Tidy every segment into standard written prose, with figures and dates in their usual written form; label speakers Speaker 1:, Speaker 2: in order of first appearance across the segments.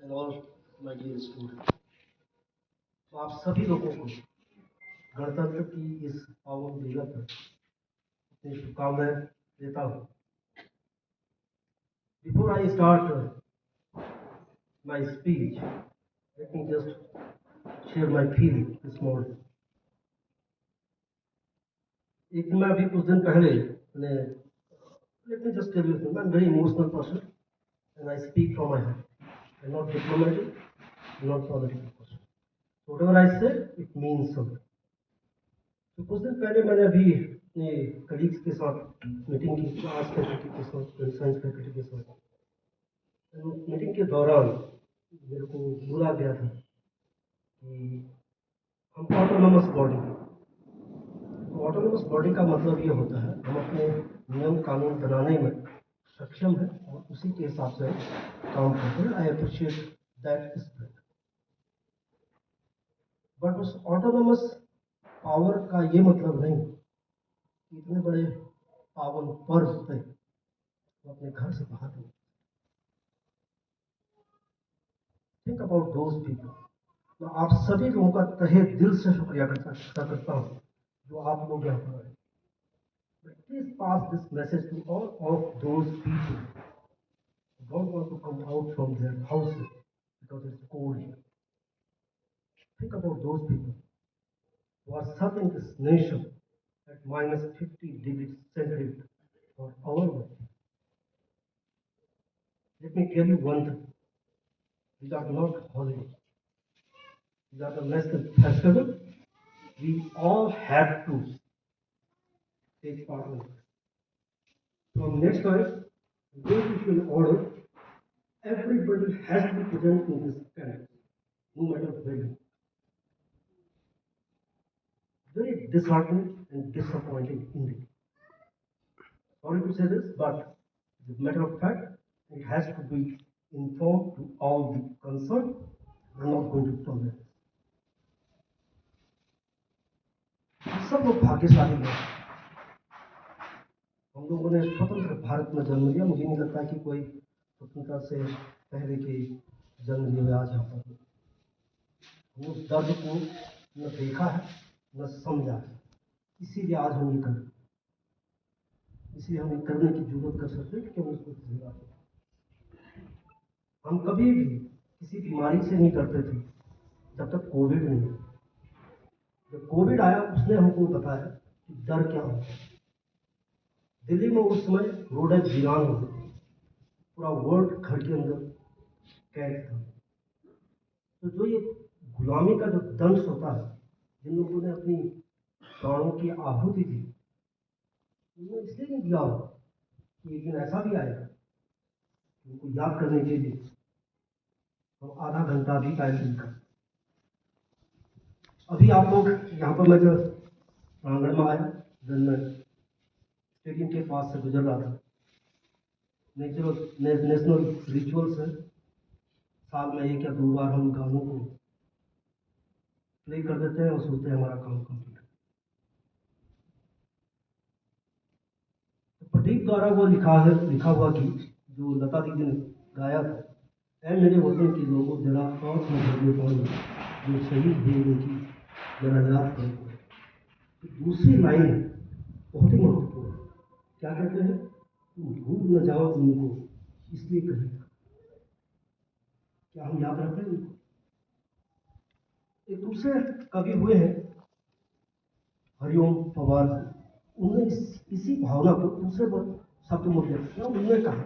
Speaker 1: and all my dear students. तो आप सभी लोगों को गणतंत्र की इस पावन दिवस पर अपनी शुभकामनाएं देता हूँ। Before I start my speech, let me just share my feeling this morning. एक दिन मैं अभी कुछ दिन पहले मैंने let me just tell you something. I'm a very emotional person and I speak from my heart. I'm not diplomatic, not political person. So whatever I say, it means something. तो कुछ दिन पहले मैंने अभी अपने कलीग्स के साथ meeting की, क्लास फैकल्टी के साथ, साइंस फैकल्टी के साथ। मीटिंग के दौरान मेरे को बोला गया था कि हम ऑटोनोमस बॉडी, तो ऑटोनोमस बॉडी का मतलब ये होता है हम अपने नियम कानून बनाने में सक्षम है और उसी के हिसाब से काम करते हैं। I appreciate that spirit. But उस ऑटोनोमस पावर का ये मतलब नहीं कि इतने बड़े पावन पर्व पे वो अपने घर से बाहर नहीं। Think about those people. मैं आप सभी लोगों का तहे दिल से शुक्रिया करता हूँ जो आप लोग यहाँ पर आए। But please pass this message to all of those people who don't want to come out from their houses because it's cold here. Think about those people who are serving this nation at minus 50 degrees centigrade for our work. Let me tell you one thing. These are not holidays. These are the national festival. We all have to take part in it. From next time, I'm going to issue an order. Everybody has to be present in this camp, no matter where. Very disheartening and disappointing indeed. Sorry to say this, but as a matter of fact, it has to be informed to all the concerned. I'm not going to tolerate this. सब लोग भाग्यशाली लोग। हम लोगों ने स्वतंत्र भारत में जन्म लिया। मुझे नहीं लगता कि कोई स्वतंत्रता से पहले के जन्म लिए आज यहाँ पर वो दर्द को न देखा है न समझा है, इसीलिए आज हम ये कर इसलिए हम ये करने की जरूरत कर सकते हैं कि हम उसको झेला। हम कभी भी किसी बीमारी से नहीं डरते थे जब तक कोविड नहीं। जब कोविड आया उसने हमको बताया कि डर क्या होता है। दिल्ली में उस समय रोड वीरान हो गई, पूरा वर्ल्ड घर के अंदर कैद था। तो जो ये गुलामी का जो दंश होता है, जिन लोगों ने अपनी प्राणों की आहुति दी, उन्होंने इसलिए नहीं दिया हो कि एक दिन ऐसा भी आएगा उनको याद करने के लिए हम आधा घंटा भी टाइम देकर। अभी आप लोग यहाँ पर, मैं जब प्रांगण में आया, जब मैं स्टेडियम के पास से गुजर रहा था, नेशनल रिचुअल्स है, साल में 1 या 2 बार हम गानों को प्ले कर देते हैं और सोचते हैं हमारा काम कंप्लीट है। तो प्रदीप द्वारा वो लिखा हुआ गीत जो लता दीदी ने गाया था, ऐ मेरे वतन के लोगों जरा आँख में भरिए पानी, जो शहीद हुए उनकी जरा याद करो। तो दूसरी लाइन बहुत ही महत्वपूर्ण है। क्या कहते हैं? तुम भूल न जाओ उनको इसलिए कहेगा। क्या हम याद रखते हैं उनको? एक दूसरे कवि हुए हैं हरिओम पवार, उन्होंने इसी भावना को दूसरे शब्द में व्यक्त किया। उन्होंने कहा,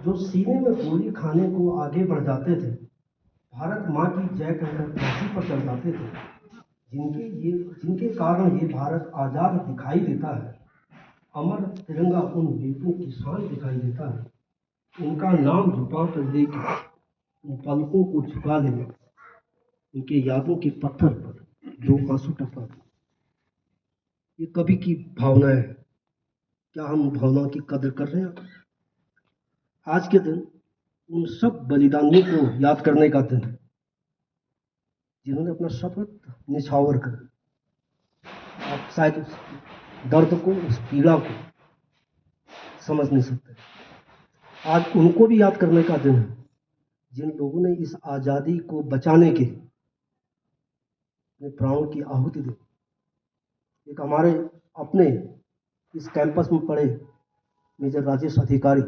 Speaker 1: जो सीने में गोली खाने को आगे बढ़ जाते थे, भारत माँ की जय कहकर फांसी पर चढ़ जाते थे, जिनके कारण ये भारत आजाद दिखाई देता है, अमर तिरंगा उन वीरों की शान दिखाई देता है, उनका नाम झुका कर लेके उन पलकों को झुका देना, उनके यादों के पत्थर पर जो आंसू टपका दे। ये कवि की भावना है। क्या हम भावना की कदर कर रहे हैं? आज के दिन उन सब बलिदानियों को याद करने का दिन है जिन्होंने अपना शपथ निछावर कर, आप शायद उस दर्द को, उस पीड़ा को समझ नहीं सकते। आज उनको भी याद करने का दिन है जिन लोगों ने इस आज़ादी को बचाने के लिए अपने प्राणों की आहुति दी, एक हमारे अपने इस कैंपस में पढ़े मेजर राजेश अधिकारी,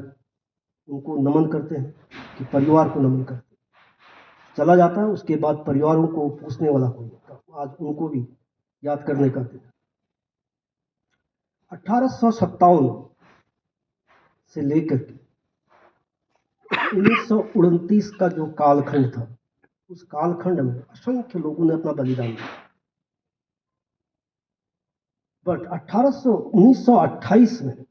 Speaker 1: उनको नमन करते हैं कि परिवार को नमन करते हैं। चला जाता है, उसके बाद परिवारों को पूछने वाला कोई नहीं था। आज उनको भी याद करने का दिन। 1857 से लेकर 1929 का जो कालखंड था, उस कालखंड में असंख्य लोगों ने अपना बलिदान दिया। बट 1928 में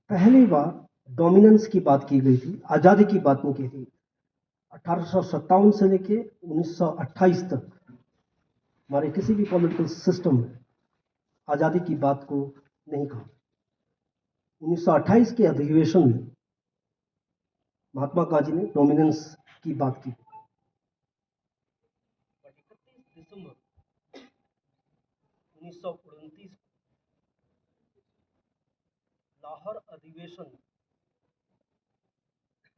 Speaker 1: पहली बार डोमिनेंस की बात की गई थी, आज़ादी की बात नहीं की थी। 1857 से लेके 1928 तक हमारे किसी भी पॉलिटिकल सिस्टम में आज़ादी की बात को नहीं कहा। 1928 के अधिवेशन में महात्मा गांधी ने डोमिनेंस की बात की। 31 दिसंबर 1929 लाहौर अधिवेशन में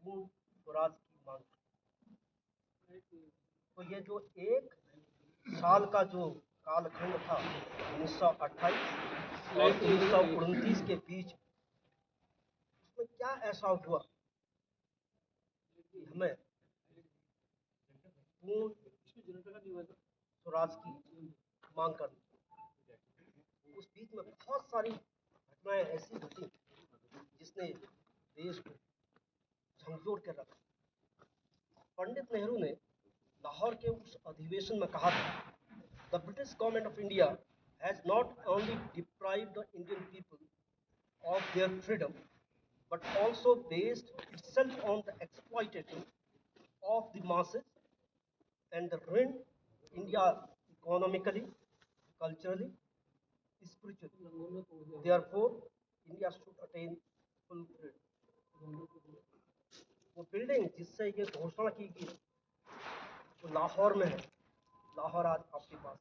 Speaker 1: पूर्ण स्वराज की मांग। तो ये जो एक साल का जो कालखंड था 1928 और 1929 के बीच, उसमें क्या ऐसा हुआ कि हमें पूर्ण स्वराज की मांग करनी। उस बीच में बहुत सारी घटनाएं ऐसी घटी जिसने देश को झंझोड़ कर रखा। पंडित नेहरू ने लाहौर के उस अधिवेशन में कहा था, the British government of India has not only deprived the Indian people of their freedom but also based itself on the exploitation of the masses and ruined India economically, culturally, spiritually. Therefore, India should attain full freedom. वो building जिससे ये घोषणा की गई जो लाहौर में है, लाहौर आज आपके पास,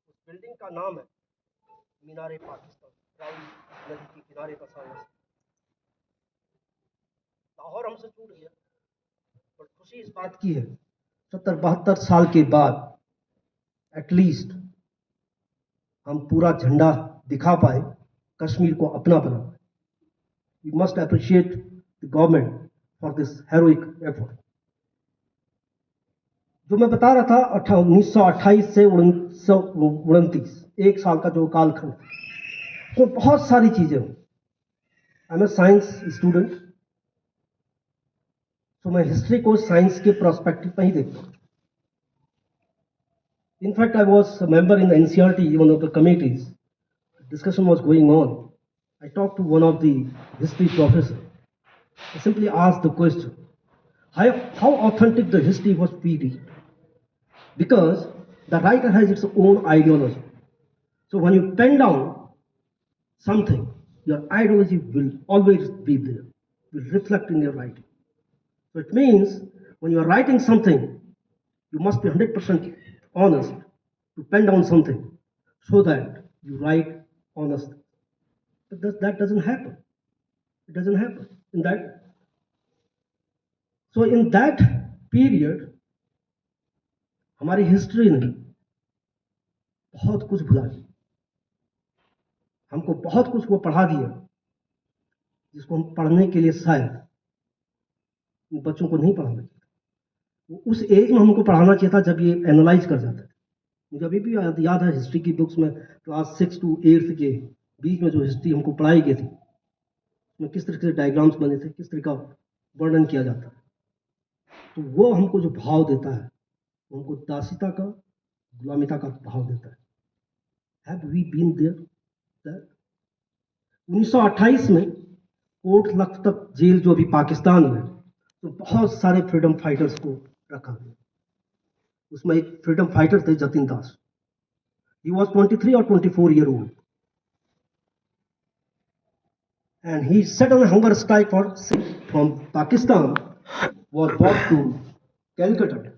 Speaker 1: उस बिल्डिंग का नाम है मीनारे पाकिस्तान, रावी नदी के किनारे बसा हुआ। लाहौर हमसे छूट गया, पर खुशी इस बात की है 70-72 साल के बाद एटलीस्ट हम पूरा झंडा दिखा पाए, कश्मीर को अपना बना पाए। We must appreciate the government for this heroic effort. जो मैं बता रहा था 1928 से 1929, एक साल का जो कालखंड, तो बहुत सारी चीजें। I am a science student, तो मैं हिस्ट्री को साइंस के प्रोस्पेक्टिव में ही देखता हूँ। In fact, I was a member in the NCRT, one of the committees. Discussion was going on. I talked to one of the history professor. I simply asked the question, how authentic the history was we read? Because the writer has its own ideology. So when you pen down something, your ideology will always be there, will reflect in your writing. So it means when you are writing something, you must be 100% honest to pen down something so that you write honestly. But that doesn't happen. It doesn't happen in that. So in that period, हमारी history ने बहुत कुछ भुला दिया, हमको बहुत कुछ वो पढ़ा दिया जिसको हम पढ़ने के लिए शायद बच्चों को नहीं पढ़ाना चाहिए। उस एज में हमको पढ़ाना चाहिए था जब ये एनालाइज कर जाता है। मुझे अभी भी याद है हिस्ट्री की बुक्स में क्लास 6 to 8 के बीच में जो हिस्ट्री हमको पढ़ाई गई थी, उसमें किस तरीके से डायग्राम्स बने थे, किस तरह का वर्णन किया जाता है। तो वो हमको जो भाव देता है, हमको दासिता का, गुलामिता का भाव देता है। Have we been there? 1928 में कोट लखपत जेल जो अभी पाकिस्तान में, तो बहुत सारे फ्रीडम फाइटर्स को रखा गया। उसमें एक फ्रीडम फाइटर थे जतिन दास। He was 23 or 24 year old, and he set on a hunger strike from Pakistan, was brought to Calcutta.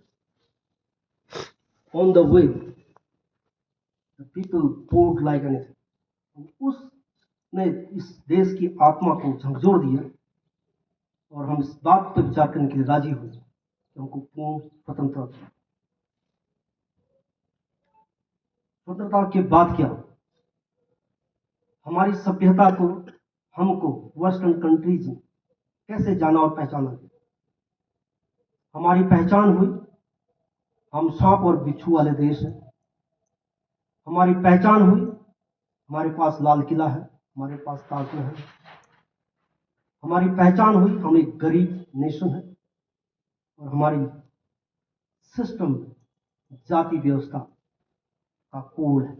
Speaker 1: On the way, the people poured like anything. उसने इस देश की आत्मा को झकझोर दिया और हम इस बात पर विचार करने के लिए राजी हुए कि हमको पूर्ण स्वतंत्रता चाहिए। स्वतंत्रता के बाद क्या, हमारी सभ्यता को हमको वेस्टर्न कंट्रीज में कैसे जाना और पहचाना गया। हमारी पहचान हुई, हम सांप और बिच्छू वाले देश हैं। हमारी पहचान हुई, हमारे पास लाल किला है, हमारे पास ताजमहल है। हमारी पहचान हुई, हम एक गरीब नेशन है। और हमारी सिस्टम जाति व्यवस्था का कोड है।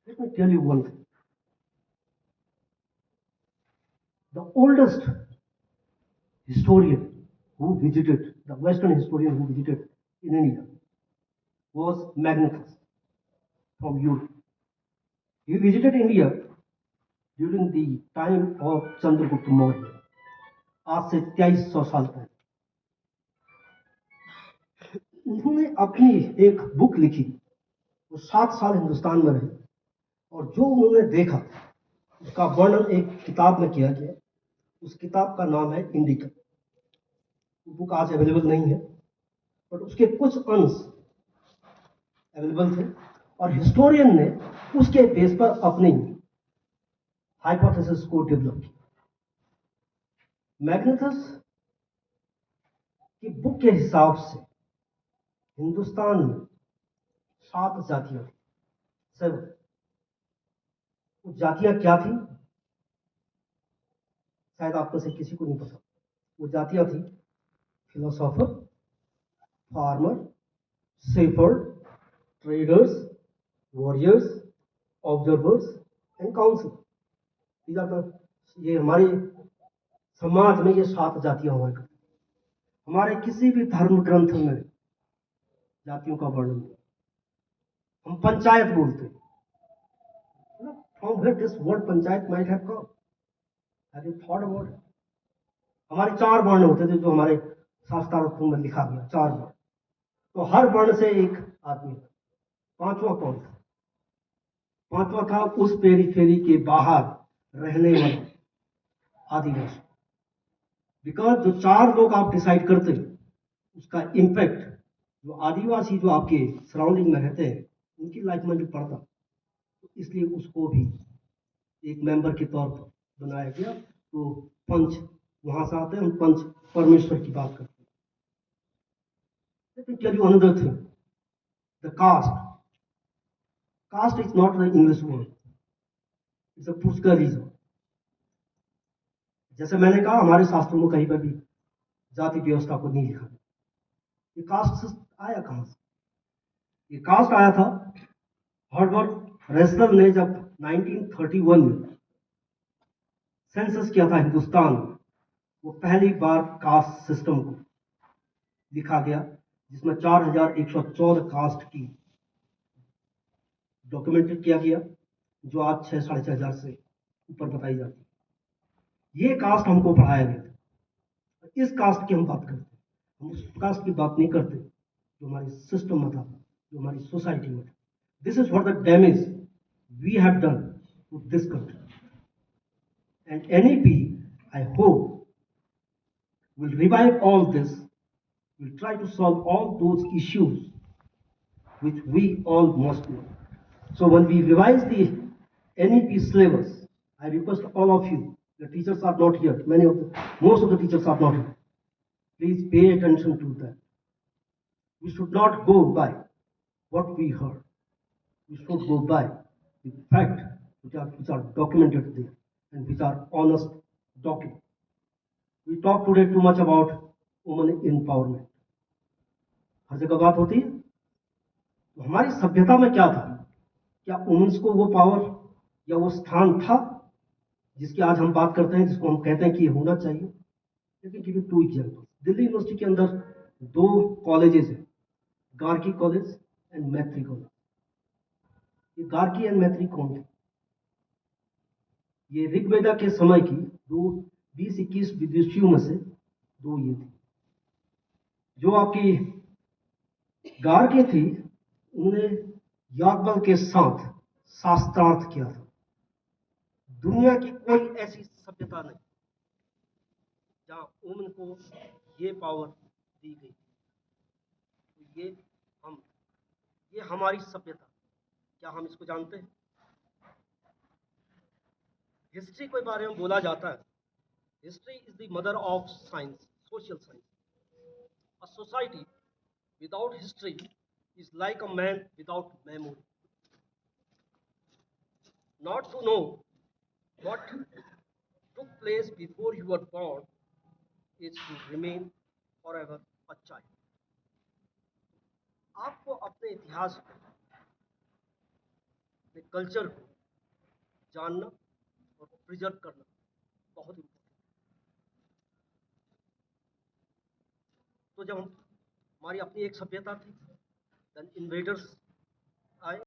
Speaker 1: Let me tell you one thing. The oldest historian who visited, the Western historian who visited in India was Magnetus from Europe. He visited India during the time of Chandragupta Maurya, आज से 2300 साल पहले। उन्होंने अपनी एक book लिखी, वो 7 साल हिंदुस्तान में रहे और जो उन्होंने देखा उसका वर्णन एक किताब में किया गया। उस किताब का नाम है इंडिका। बुक आज अवेलेबल नहीं है, बट उसके कुछ अंश अवेलेबल थे और हिस्टोरियन ने उसके बेस पर अपनी हाइपोथेसिस को डेवलप किया। मैग्नेटस की बुक के हिसाब से हिंदुस्तान में 7 जातियां थी, 7। वो जातियां क्या थी शायद आप में से किसी को नहीं पता। वो जातियां थी philosopher, farmer, shepherd, traders, warriors, observers and council. ये हमारे समाज में ये 7 जातियां हुआ करती। हमारे किसी भी धर्म ग्रंथ में जातियों का वर्णन नहीं। हम पंचायत बोलते हैं। From where this word panchayat might have come? Have you thought about it? हमारे 4 वर्ण होते थे जो हमारे शास्त्रार्थों में लिखा गया, 4 वर्ण। तो हर वर्ण से एक आदमी था। 5वां कौन था? 5वां था उस पेरीफेरी के बाहर रहने वाला आदिवासी। बिकॉज जो 4 लोग आप डिसाइड करते हैं उसका इम्पैक्ट जो आदिवासी जो आपके सराउंडिंग में रहते हैं उनकी लाइफ में भी पड़ता, तो इसलिए उसको भी एक मेंबर के तौर पर बनाया गया। तो पंच वहां से आते हैं, हम पंच परमेश्वर की बात करते हैं। Let me tell you another thing. The caste. Caste is not the English word. It's a Pushkalism. जैसे मैंने कहा हमारे शास्त्रों में कहीं पर भी जाति व्यवस्था को नहीं लिखा। ये कास्ट आया कहां से? ये कास्ट आया था हर्बर्ट रेसलर ने जब 1931 में सेंसस किया था हिंदुस्तान में। वो पहली बार कास्ट सिस्टम को लिखा गया जिसमें 4114 कास्ट की डॉक्यूमेंटेड किया गया, जो आज 6,500 से ऊपर बताई जाती है। ये कास्ट हमको पढ़ाया गया था। इस कास्ट की हम बात करते हैं, हम उस कास्ट की बात नहीं करते जो हमारे सिस्टम में था, जो हमारी सोसाइटी में था। This is what the damage we have done to this country. And NEP, I hope, will revive all this, will try to solve all those issues which we all must know. So when we revise the NEP syllabus, I request all of you, the teachers are not here, most of the teachers are not here. Please pay attention to that. We should not go by what we heard. We should go by the fact which are documented there and which are honest documents. We talk today too much about women empowerment. हर जगह बात होती है। तो हमारी सभ्यता में क्या था? क्या वुमेन्स को वो पावर या वो स्थान था जिसकी आज हम बात करते हैं, जिसको हम कहते हैं कि ये होना चाहिए? लेकिन give you 2 example. Delhi university के अंदर 2 कॉलेजेस हैं, गार्गी कॉलेज एंड मैत्री कॉलेज। ये गार्गी एंड मैत्री कौन थे? ये ऋग्वेदा के समय की 20-21 विदुषियों में से 2 ये थे। जो आपकी गार्गी थी उन्होंने याज्ञवल्क्य के साथ शास्त्रार्थ किया था। दुनिया की कोई ऐसी सभ्यता नहीं जहाँ वुमेन को ये पावर दी गई। तो ये हमारी सभ्यता, क्या हम इसको जानते हैं? हिस्ट्री के बारे में बोला जाता है, history is the mother of science, social science. A society without history is like a man without memory. Not to know what took place before you were born is to remain forever a child. आपको अपने इतिहास को, अपने culture को जानना और preserve करना बहुत इम्पोर्टेंट है। तो जब हमारी अपनी एक सभ्यता थी, देन इन्वेडर्स आए,